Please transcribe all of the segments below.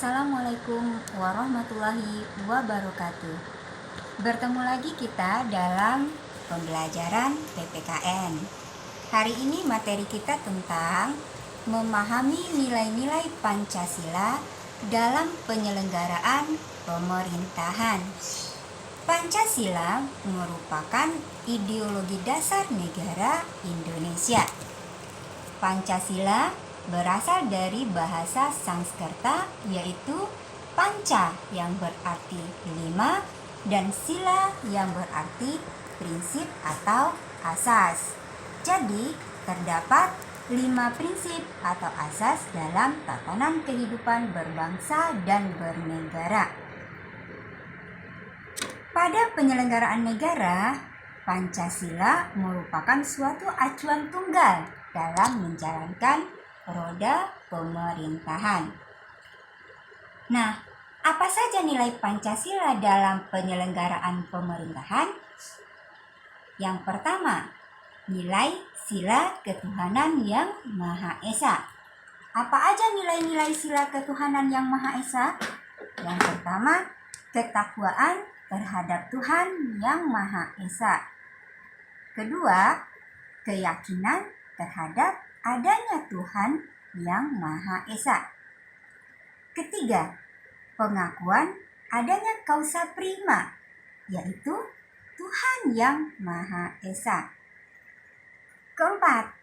Assalamualaikum warahmatullahi wabarakatuh. Bertemu lagi kita dalam pembelajaran PPKN. Hari ini materi kita tentang memahami nilai-nilai Pancasila dalam penyelenggaraan pemerintahan. Pancasila merupakan ideologi dasar negara Indonesia. Pancasila berasal dari bahasa Sanskerta, yaitu panca yang berarti 5 dan sila yang berarti prinsip atau asas. Jadi terdapat 5 prinsip atau asas dalam tatanan kehidupan berbangsa dan bernegara. Pada penyelenggaraan negara, Pancasila merupakan suatu acuan tunggal dalam menjalankan roda pemerintahan. Nah, apa saja nilai Pancasila dalam penyelenggaraan pemerintahan? Yang pertama, nilai sila ketuhanan yang Maha Esa. Apa aja nilai-nilai sila ketuhanan yang Maha Esa? Yang pertama, ketakwaan terhadap Tuhan yang Maha Esa. Kedua, keyakinan terhadap adanya Tuhan yang Maha Esa. Ketiga, pengakuan adanya causa prima, yaitu Tuhan yang Maha Esa. Keempat,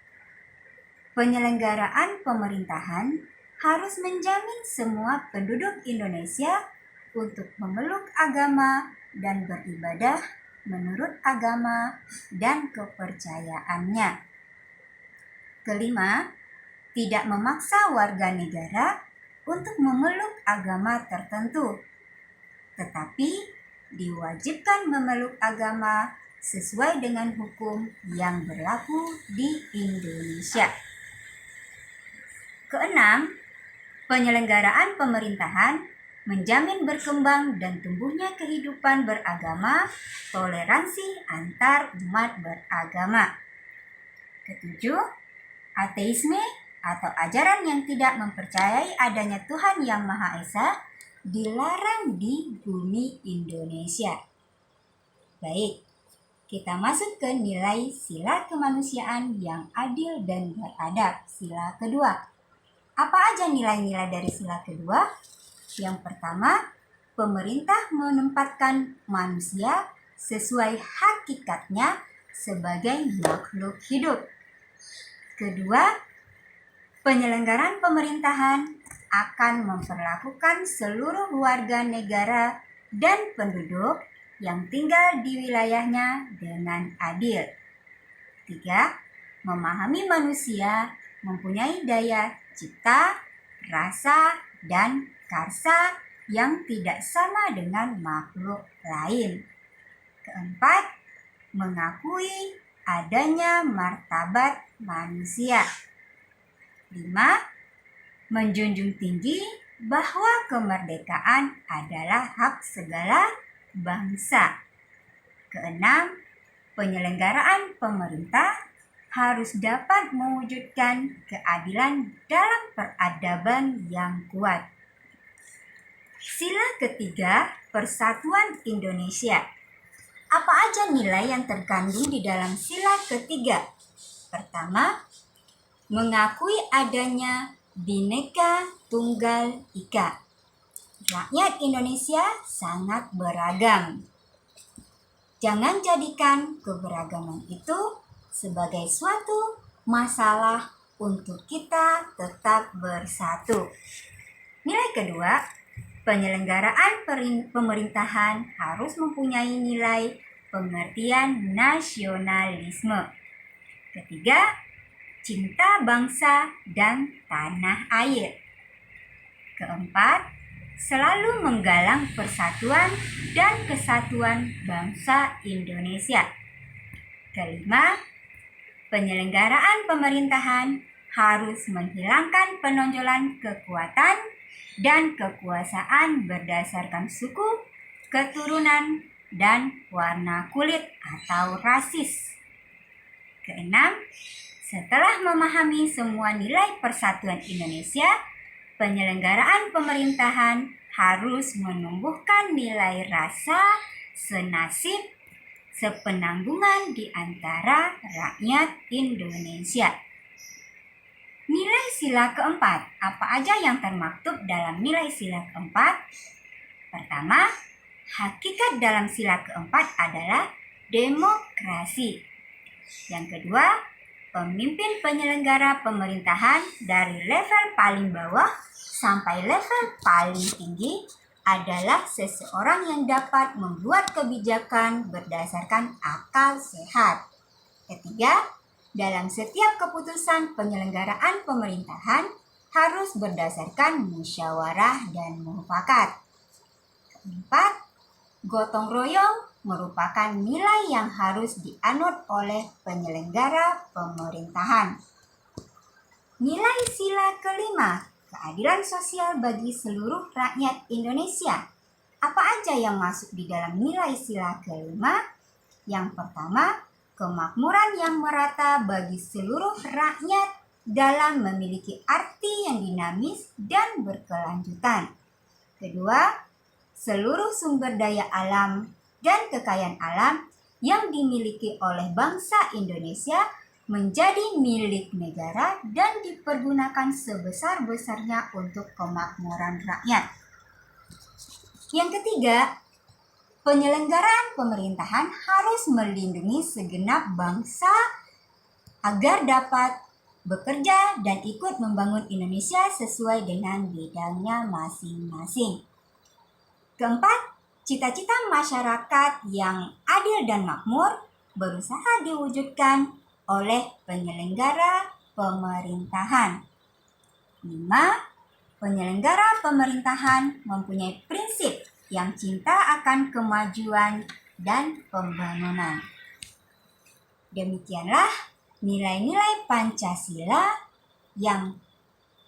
penyelenggaraan pemerintahan harus menjamin semua penduduk Indonesia untuk memeluk agama dan beribadah menurut agama dan kepercayaannya. Kelima, tidak memaksa warga negara untuk memeluk agama tertentu, tetapi diwajibkan memeluk agama sesuai dengan hukum yang berlaku di Indonesia. Keenam, penyelenggaraan pemerintahan menjamin berkembang dan tumbuhnya kehidupan beragama, toleransi antar umat beragama. Ketujuh, ateisme atau ajaran yang tidak mempercayai adanya Tuhan yang Maha Esa dilarang di bumi Indonesia. Baik, kita masuk ke nilai sila kemanusiaan yang adil dan beradab, sila kedua. Apa aja nilai-nilai dari sila kedua? Yang pertama, pemerintah menempatkan manusia sesuai hakikatnya sebagai makhluk hidup. Kedua, penyelenggaraan pemerintahan akan memperlakukan seluruh warga negara dan penduduk yang tinggal di wilayahnya dengan adil. Tiga, memahami manusia mempunyai daya cipta, rasa, dan karsa yang tidak sama dengan makhluk lain. Keempat, mengakui adanya martabat manusia. 5. Menjunjung tinggi bahwa kemerdekaan adalah hak segala bangsa. Keenam, penyelenggaraan pemerintah harus dapat mewujudkan keadilan dalam peradaban yang kuat. Sila ketiga, Persatuan Indonesia. Apa aja nilai yang terkandung di dalam sila ketiga? Pertama, mengakui adanya Bhinneka Tunggal Ika. Rakyat Indonesia sangat beragam. Jangan jadikan keberagaman itu sebagai suatu masalah untuk kita tetap bersatu. Nilai kedua, penyelenggaraan pemerintahan harus mempunyai nilai pengertian nasionalisme. Ketiga, cinta bangsa dan tanah air. Keempat, selalu menggalang persatuan dan kesatuan bangsa Indonesia. Kelima, penyelenggaraan pemerintahan harus menghilangkan penonjolan kekuatan dan kekuasaan berdasarkan suku, keturunan, dan warna kulit atau rasis. Keenam, setelah memahami semua nilai persatuan Indonesia, penyelenggaraan pemerintahan harus menumbuhkan nilai rasa senasib, sepenanggungan di antara rakyat Indonesia. Nilai sila keempat, apa aja yang termaktub dalam nilai sila keempat? Pertama, hakikat dalam sila keempat adalah demokrasi. Yang kedua, pemimpin penyelenggara pemerintahan dari level paling bawah sampai level paling tinggi adalah seseorang yang dapat membuat kebijakan berdasarkan akal sehat. Ketiga, dalam setiap keputusan penyelenggaraan pemerintahan harus berdasarkan musyawarah dan mufakat. Keempat, gotong royong merupakan nilai yang harus dianut oleh penyelenggara pemerintahan. Nilai sila kelima, keadilan sosial bagi seluruh rakyat Indonesia. Apa aja yang masuk di dalam nilai sila kelima? Yang pertama, kemakmuran yang merata bagi seluruh rakyat dalam memiliki arti yang dinamis dan berkelanjutan. Kedua, seluruh sumber daya alam dan kekayaan alam yang dimiliki oleh bangsa Indonesia menjadi milik negara dan dipergunakan sebesar-besarnya untuk kemakmuran rakyat. Yang ketiga, penyelenggaraan pemerintahan harus melindungi segenap bangsa agar dapat bekerja dan ikut membangun Indonesia sesuai dengan bidangnya masing-masing. Keempat, cita-cita masyarakat yang adil dan makmur berusaha diwujudkan oleh penyelenggara pemerintahan. 5. Penyelenggara pemerintahan mempunyai prinsip yang cinta akan kemajuan dan pembangunan. Demikianlah nilai-nilai Pancasila yang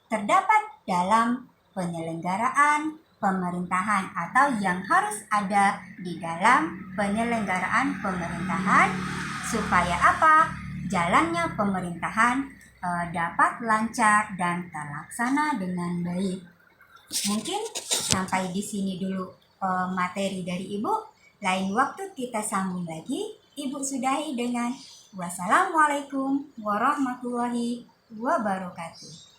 terdapat dalam penyelenggaraan pemerintahan atau yang harus ada di dalam penyelenggaraan pemerintahan supaya apa? Jalannya pemerintahan dapat lancar dan terlaksana dengan baik. Mungkin sampai di sini dulu materi dari Ibu. Lain waktu kita sambung lagi. Ibu sudahi dengan wassalamualaikum warahmatullahi wabarakatuh.